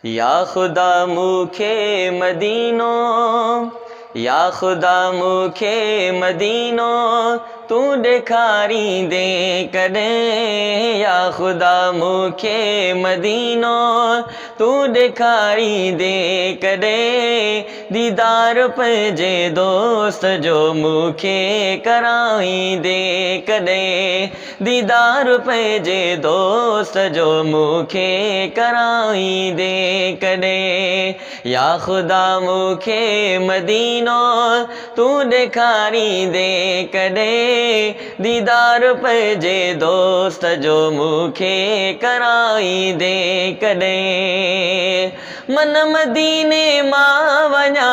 या खुदा मूंखे मदीनो, या खुदा मूंखे मदीनो तू ॾेखारींदे कॾहिं। या खुदा मूंखे मदीनो तू ॾेखारींदे कॾहिं। दीदार पंहिंजे दोस्त जो मूंखे कराईंदे कॾहिं। दीदार पंहिंजे दोस्त जो मूंखे कराईंदे कॾहिं। या खुदा मूंखे मदीनो तू ॾेखारींदे कॾहिं। दीदार पंहिंजे दोस्त जो मूंखे कराईंदे कॾहिं। मन मदीने मां वञा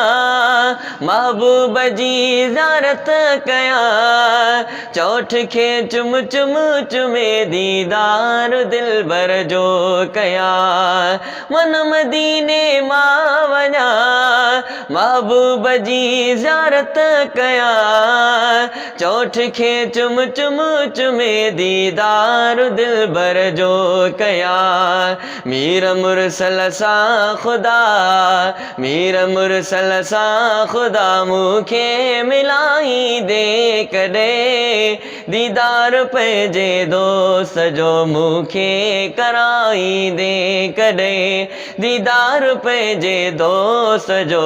महबूब जी ज़ियारत कयां। चोठ खे चुम चुम चुमे दीदार दिलबर जो कयां। मन मदीने मां वञा महबूब जी ज़ियारत कयां। चोठ खे चुम चुम चुमे दीदार दिलबर जो कयां। मीर मुरसल सां खुदा, मीर मुरसल सां खुदा मूंखे मिलाईंदे कॾहिं। दीदार पंहिंजे दोस्त जो मूंखे कराईंदे कॾहिं। दीदार पंहिंजे दोस्त जो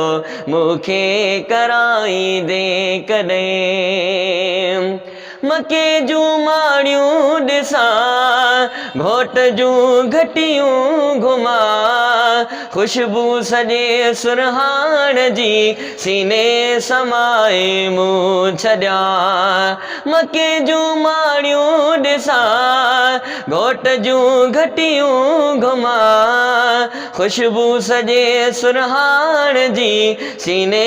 मूंखे कराईंदे कॾहिं। मके जूं माड़ियूं ॾिसां, घोट जूं घटियूं घुमां। ख़ुशबू सॼे सुरहाण जी सीने समाए मूं छॾियां। मके जूं माड़ियूं ॾिसां, घोट जूं घटियूं घुमां। ख़ुशबू सॼे सुरहाण जी सीने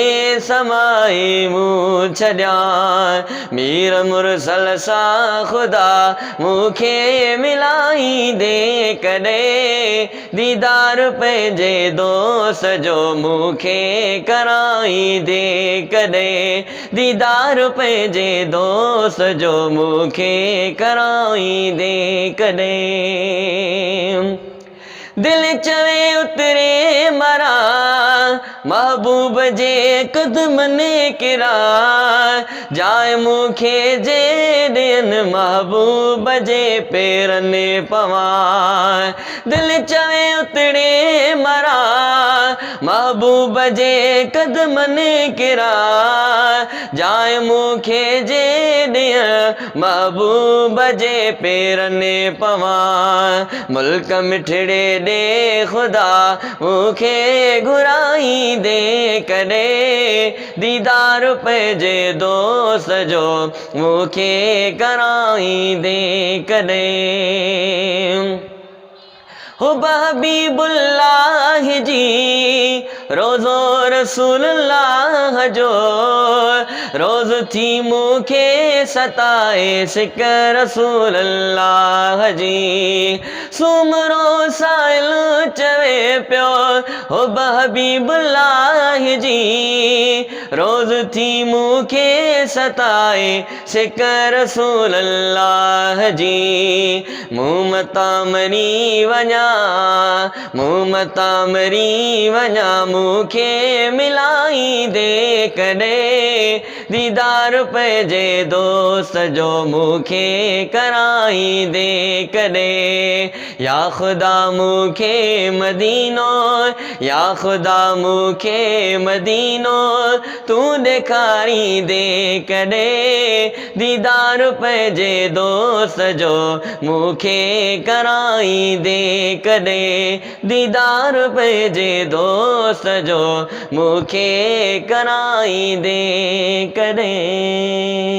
समाए मूं छॾियां। मीर मुरसल सां खुदा मूंखे मिलाईंदे कॾहिं। दीदार पंहिंजे दोस्त जो मूंखे कराईंदे कॾहिं। दीदार पंहिंजे दोस्त जो मूंखे कराईंदे कॾहिं। दिल चवे उतरे मरां महबूब जे क़दमनि किरां। जाए मूंखे जे ॾियनि महबूब जे पेरनि पवां। दिल चवे उतरे मरां महबूब जे क़दमनि किरां। जाए मूंखे जे ॾियनि महबूब जे पेरनि पवां। मुल्क मिठड़े ॾे खुदा मूंखे घुराईंदे कॾहिं। दीदार पंहिंजे दोस्त जो मूंखे कराईंदे कॾहिं। हुब हबीबुल्लाह जी रोज़ो रसूलुल्लाह जो। रोज़ थी मूंखे सताए सिक रसूलुल्लाह जी। सूमरो साइल चवे पियो हुब हबीबुल्लाह जी। रोज़ थी मूंखे सताए सिक रसूलुल्लाह जी। मूं मतां मरी वञा, मूं मतां मरी वञा मूंखे मिलाईंदे कॾहिं। दीदार पंहिंजे दोस्त जो मूंखे कराईंदे कॾहिं। या खुदा मूंखे मदीनो, या खुदा मूंखे मदीनो तू ॾेखारींदे कॾहिं। दीदार पंहिंजे दोस्त जो मूंखे कराईंदे कॾहिं। दीदार पंहिंजे दोस्त जो मूंखे कराईंदे कॾहिं।